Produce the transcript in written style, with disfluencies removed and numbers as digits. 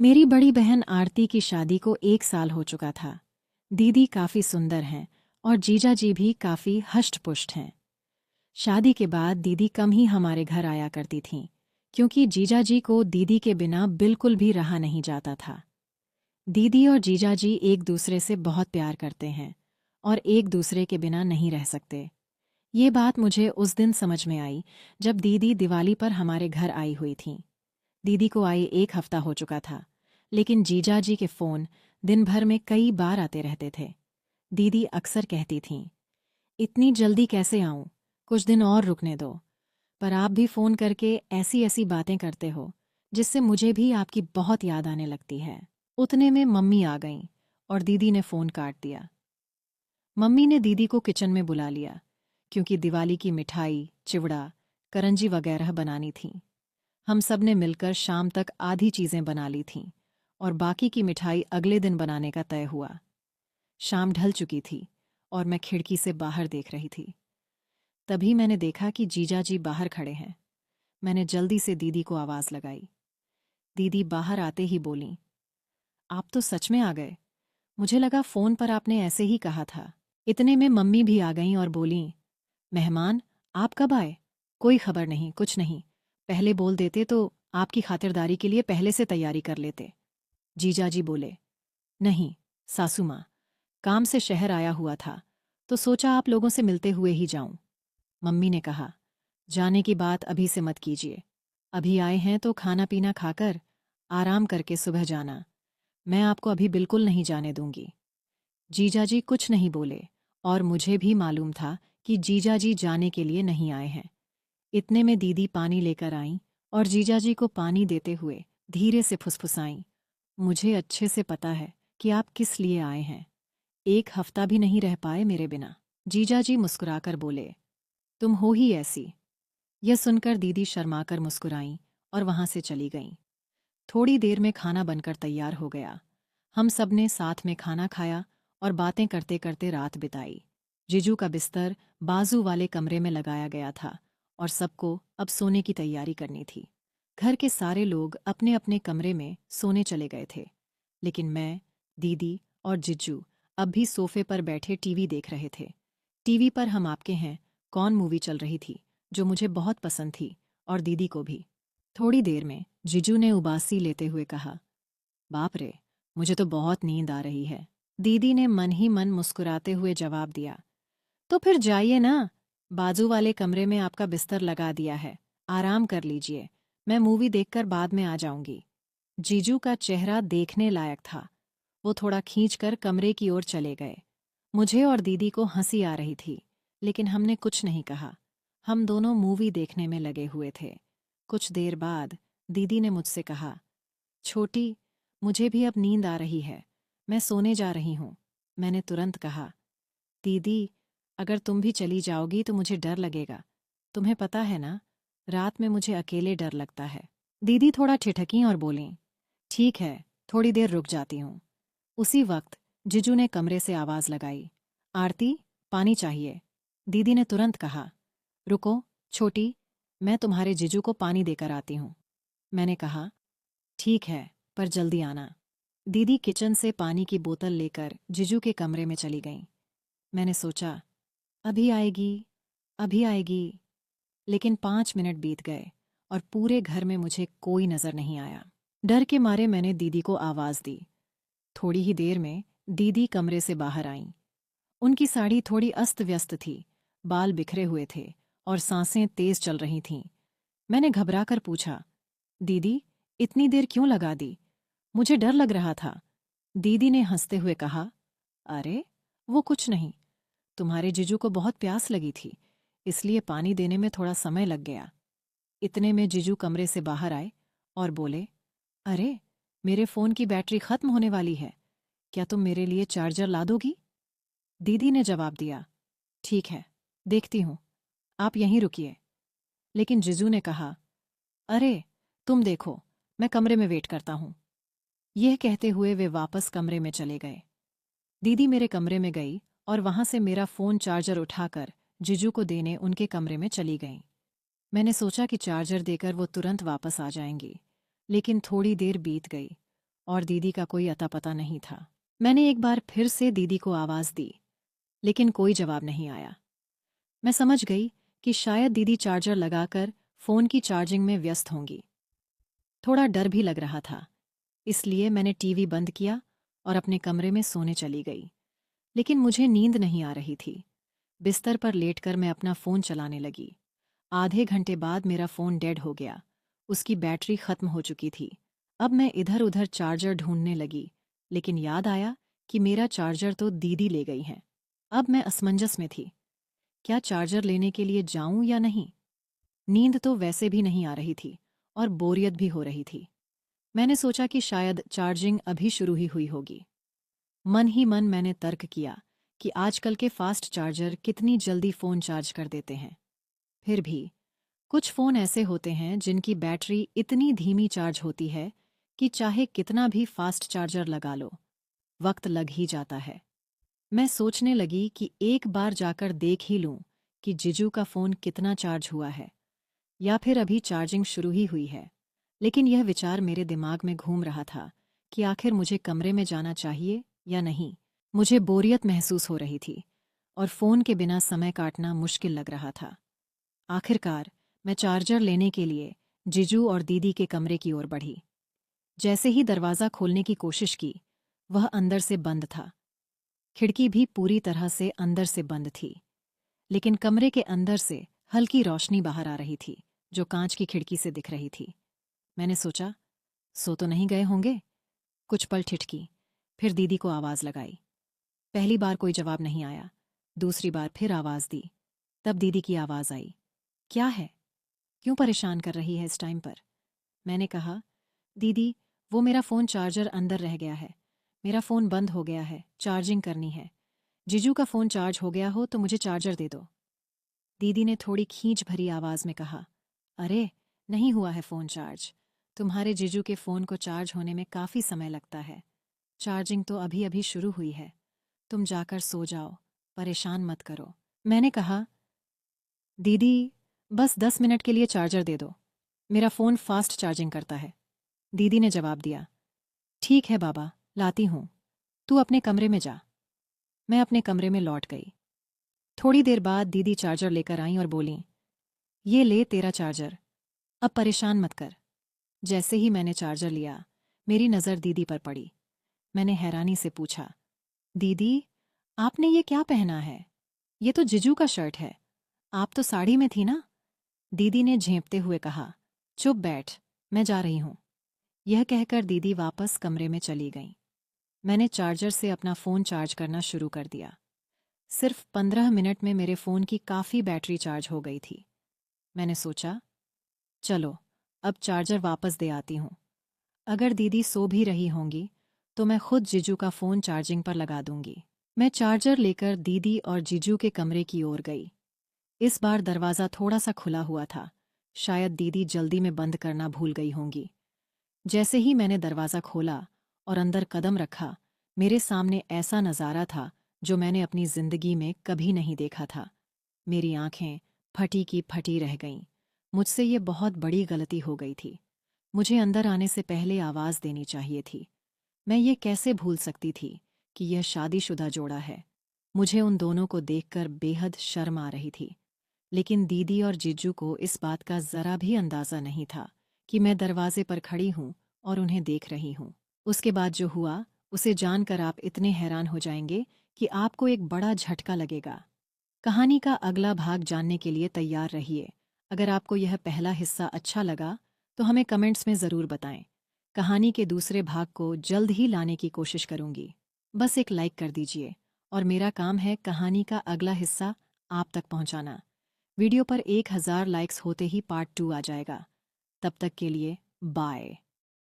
मेरी बड़ी बहन आरती की शादी को 1 साल हो चुका था। दीदी काफ़ी सुंदर हैं और जीजा जी भी काफ़ी हष्ट-पुष्ट हैं। शादी के बाद दीदी कम ही हमारे घर आया करती थीं, क्योंकि जीजा जी को दीदी के बिना बिल्कुल भी रहा नहीं जाता था। दीदी और जीजा जी एक दूसरे से बहुत प्यार करते हैं और एक दूसरे के बिना नहीं रह सकते। ये बात मुझे उस दिन समझ में आई जब दीदी दिवाली पर हमारे घर आई हुई थीं। दीदी को आए 1 हफ्ता हो चुका था, लेकिन जीजा जी के फ़ोन दिन भर में कई बार आते रहते थे। दीदी अक्सर कहती थीं, इतनी जल्दी कैसे आऊं? कुछ दिन और रुकने दो। पर आप भी फ़ोन करके ऐसी ऐसी बातें करते हो जिससे मुझे भी आपकी बहुत याद आने लगती है। उतने में मम्मी आ गईं और दीदी ने फ़ोन काट दिया। मम्मी ने दीदी को किचन में बुला लिया, क्योंकि दिवाली की मिठाई, चिवड़ा, करंजी वगैरह बनानी थीं। हम सब ने मिलकर शाम तक आधी चीज़ें बना ली थीं और बाकी की मिठाई अगले दिन बनाने का तय हुआ। शाम ढल चुकी थी और मैं खिड़की से बाहर देख रही थी। तभी मैंने देखा कि जीजा जी बाहर खड़े हैं। मैंने जल्दी से दीदी को आवाज़ लगाई। दीदी बाहर आते ही बोलीं, आप तो सच में आ गए। मुझे लगा फ़ोन पर आपने ऐसे ही कहा था। इतने में मम्मी भी आ गईं और बोलीं, मेहमान, आप कब आए? कोई खबर नहीं, कुछ नहीं। पहले बोल देते तो आपकी खातिरदारी के लिए पहले से तैयारी कर लेते। जीजाजी बोले, नहीं, सासू माँ, काम से शहर आया हुआ था, तो सोचा आप लोगों से मिलते हुए ही जाऊं। मम्मी ने कहा, जाने की बात अभी से मत कीजिए। अभी आए हैं तो खाना पीना खाकर, आराम करके सुबह जाना। मैं आपको अभी बिल्कुल नहीं जाने दूंगी। जीजाजी कुछ नहीं बोले और मुझे भी मालूम था कि जीजाजी जाने के लिए नहीं आए हैं। इतने में दीदी पानी लेकर आईं और जीजाजी को पानी देते हुए धीरे से फुसफुसाईं, मुझे अच्छे से पता है कि आप किस लिए आए हैं। 1 हफ्ता भी नहीं रह पाए मेरे बिना। जीजाजी मुस्कुराकर बोले, तुम हो ही ऐसी। यह सुनकर दीदी शर्माकर मुस्कुराईं और वहां से चली गईं। थोड़ी देर में खाना बनकर तैयार हो गया। हम सब ने साथ में खाना खाया और बातें करते करते रात बिताई। जीजू का बिस्तर बाजू वाले कमरे में लगाया गया था और सबको अब सोने की तैयारी करनी थी। घर के सारे लोग अपने अपने कमरे में सोने चले गए थे, लेकिन मैं, दीदी और जिज्जू अब भी सोफे पर बैठे टीवी देख रहे थे। टीवी पर हम आपके हैं कौन मूवी चल रही थी, जो मुझे बहुत पसंद थी और दीदी को भी। थोड़ी देर में जिजू ने उबासी लेते हुए कहा, बाप रे, मुझे तो बहुत नींद आ रही है। दीदी ने मन ही मन मुस्कुराते हुए जवाब दिया, तो फिर जाइए ना, बाजू वाले कमरे में आपका बिस्तर लगा दिया है, आराम कर लीजिए। मैं मूवी देखकर बाद में आ जाऊंगी। जीजू का चेहरा देखने लायक था। वो थोड़ा खींचकर कमरे की ओर चले गए। मुझे और दीदी को हंसी आ रही थी, लेकिन हमने कुछ नहीं कहा। हम दोनों मूवी देखने में लगे हुए थे। कुछ देर बाद दीदी ने मुझसे कहा, छोटी, मुझे भी अब नींद आ रही है, मैं सोने जा रही हूँ। मैंने तुरंत कहा, दीदी, अगर तुम भी चली जाओगी तो मुझे डर लगेगा। तुम्हें पता है ना, रात में मुझे अकेले डर लगता है। दीदी थोड़ा ठिठकीं और बोलीं, ठीक है, थोड़ी देर रुक जाती हूँ। उसी वक्त जिजू ने कमरे से आवाज़ लगाई, आरती, पानी चाहिए। दीदी ने तुरंत कहा, रुको, छोटी, मैं तुम्हारे जिजू को पानी देकर आती हूँ। मैंने कहा, ठीक है, पर जल्दी आना। दीदी किचन से पानी की बोतल लेकर जिजू के कमरे में चली गईं। मैंने सोचा, अभी आएगी, अभी आएगी। लेकिन 5 मिनट बीत गए और पूरे घर में मुझे कोई नजर नहीं आया। डर के मारे मैंने दीदी को आवाज़ दी। थोड़ी ही देर में दीदी कमरे से बाहर आईं। उनकी साड़ी थोड़ी अस्त व्यस्त थी, बाल बिखरे हुए थे और सांसें तेज चल रही थीं। मैंने घबराकर पूछा, दीदी, इतनी देर क्यों लगा दी? मुझे डर लग रहा था। दीदी ने हंसते हुए कहा, अरे, वो कुछ नहीं। तुम्हारे जीजू को बहुत प्यास लगी थी, इसलिए पानी देने में थोड़ा समय लग गया। इतने में जीजू कमरे से बाहर आए और बोले, अरे, मेरे फ़ोन की बैटरी खत्म होने वाली है, क्या तुम मेरे लिए चार्जर ला दोगी? दीदी ने जवाब दिया, ठीक है, देखती हूँ, आप यहीं रुकिए। लेकिन जिजू ने कहा, अरे, तुम देखो, मैं कमरे में वेट करता हूँ। यह कहते हुए वे वापस कमरे में चले गए। दीदी मेरे कमरे में गई और वहां से मेरा फ़ोन चार्जर उठाकर जिजू को देने उनके कमरे में चली गईं। मैंने सोचा कि चार्जर देकर वो तुरंत वापस आ जाएंगी, लेकिन थोड़ी देर बीत गई और दीदी का कोई अता पता नहीं था। मैंने एक बार फिर से दीदी को आवाज़ दी, लेकिन कोई जवाब नहीं आया। मैं समझ गई कि शायद दीदी चार्जर लगाकर फ़ोन की चार्जिंग में व्यस्त होंगी। थोड़ा डर भी लग रहा था, इसलिए मैंने टीवी बंद किया और अपने कमरे में सोने चली गई। लेकिन मुझे नींद नहीं आ रही थी। बिस्तर पर लेटकर मैं अपना फ़ोन चलाने लगी। आधे घंटे बाद मेरा फ़ोन डेड हो गया। उसकी बैटरी ख़त्म हो चुकी थी। अब मैं इधर-उधर चार्जर ढूंढने लगी, लेकिन याद आया कि मेरा चार्जर तो दीदी ले गई हैं। अब मैं असमंजस में थी। क्या चार्जर लेने के लिए जाऊं या नहीं? नींद तो वैसे भी नहीं आ रही थी और बोरियत भी हो रही थी। मैंने सोचा कि शायद चार्जिंग अभी शुरू ही हुई होगी। मन ही मन मैंने तर्क किया कि आजकल के फास्ट चार्जर कितनी जल्दी फ़ोन चार्ज कर देते हैं। फिर भी कुछ फ़ोन ऐसे होते हैं जिनकी बैटरी इतनी धीमी चार्ज होती है कि चाहे कितना भी फास्ट चार्जर लगा लो, वक्त लग ही जाता है। मैं सोचने लगी कि एक बार जाकर देख ही लूं कि जीजू का फ़ोन कितना चार्ज हुआ है, या फिर अभी चार्जिंग शुरू ही हुई है। लेकिन यह विचार मेरे दिमाग में घूम रहा था कि आखिर मुझे कमरे में जाना चाहिए या नहीं। मुझे बोरियत महसूस हो रही थी और फ़ोन के बिना समय काटना मुश्किल लग रहा था। आखिरकार मैं चार्जर लेने के लिए जीजू और दीदी के कमरे की ओर बढ़ी। जैसे ही दरवाज़ा खोलने की कोशिश की, वह अंदर से बंद था। खिड़की भी पूरी तरह से अंदर से बंद थी, लेकिन कमरे के अंदर से हल्की रोशनी बाहर आ रही थी, जो कांच की खिड़की से दिख रही थी। मैंने सोचा, सो तो नहीं गए होंगे? कुछ पल ठिठकी, फिर दीदी को आवाज़ लगाई। पहली बार कोई जवाब नहीं आया। दूसरी बार फिर आवाज़ दी। तब दीदी की आवाज़ आई। क्या है? क्यों परेशान कर रही है इस टाइम पर? मैंने कहा, दीदी, वो मेरा फ़ोन चार्जर अंदर रह गया है। मेरा फ़ोन बंद हो गया है, चार्जिंग करनी है। जीजू का फ़ोन चार्ज हो गया हो तो मुझे चार्जर दे दो। दीदी ने थोड़ी खींच भरी आवाज़ में कहा, अरे, नहीं हुआ है फ़ोन चार्ज। तुम्हारे जीजू के फ़ोन को चार्ज होने में काफ़ी समय लगता है। चार्जिंग तो अभी-अभी शुरू हुई है। तुम जाकर सो जाओ, परेशान मत करो। मैंने कहा, दीदी, बस 10 मिनट के लिए चार्जर दे दो। मेरा फ़ोन फास्ट चार्जिंग करता है। दीदी ने जवाब दिया, ठीक है बाबा, लाती हूँ। तू अपने कमरे में जा। मैं अपने कमरे में लौट गई। थोड़ी देर बाद दीदी चार्जर लेकर आईं और बोलीं, ये ले तेरा चार्जर। अब परेशान मत कर। जैसे ही मैंने चार्जर लिया, मेरी नज़र दीदी पर पड़ी। मैंने हैरानी से पूछा, दीदी, आपने ये क्या पहना है? ये तो जीजू का शर्ट है। आप तो साड़ी में थी ना? दीदी ने झेंपते हुए कहा, चुप बैठ, मैं जा रही हूं। यह कहकर दीदी वापस कमरे में चली गईं। मैंने चार्जर से अपना फ़ोन चार्ज करना शुरू कर दिया। सिर्फ 15 मिनट में मेरे फ़ोन की काफ़ी बैटरी चार्ज हो गई थी। मैंने सोचा, चलो, अब चार्जर वापस दे आती हूँ। अगर दीदी सो भी रही होंगी, तो मैं खुद जीजू का फ़ोन चार्जिंग पर लगा दूंगी। मैं चार्जर लेकर दीदी और जीजू के कमरे की ओर गई। इस बार दरवाज़ा थोड़ा सा खुला हुआ था। शायद दीदी जल्दी में बंद करना भूल गई होंगी। जैसे ही मैंने दरवाज़ा खोला और अंदर कदम रखा, मेरे सामने ऐसा नज़ारा था जो मैंने अपनी ज़िंदगी में कभी नहीं देखा था। मेरी आंखें फटी की फटी रह गईं। मुझसे ये बहुत बड़ी गलती हो गई थी। मुझे अंदर आने से पहले आवाज़ देनी चाहिए थी। मैं ये कैसे भूल सकती थी कि यह शादीशुदा जोड़ा है। मुझे उन दोनों को देखकर बेहद शर्म आ रही थी। लेकिन दीदी और जीजू को इस बात का ज़रा भी अंदाज़ा नहीं था कि मैं दरवाजे पर खड़ी हूँ और उन्हें देख रही हूँ। उसके बाद जो हुआ, उसे जानकर आप इतने हैरान हो जाएंगे कि आपको एक बड़ा झटका लगेगा। कहानी का अगला भाग जानने के लिए तैयार रहिए। अगर आपको यह पहला हिस्सा अच्छा लगा, तो हमें कमेंट्स में ज़रूर बताएं। कहानी के दूसरे भाग को जल्द ही लाने की कोशिश करूंगी। बस एक लाइक कर दीजिए और मेरा काम है कहानी का अगला हिस्सा आप तक पहुंचाना। वीडियो पर 1000 लाइक्स होते ही पार्ट 2 आ जाएगा। तब तक के लिए बाय।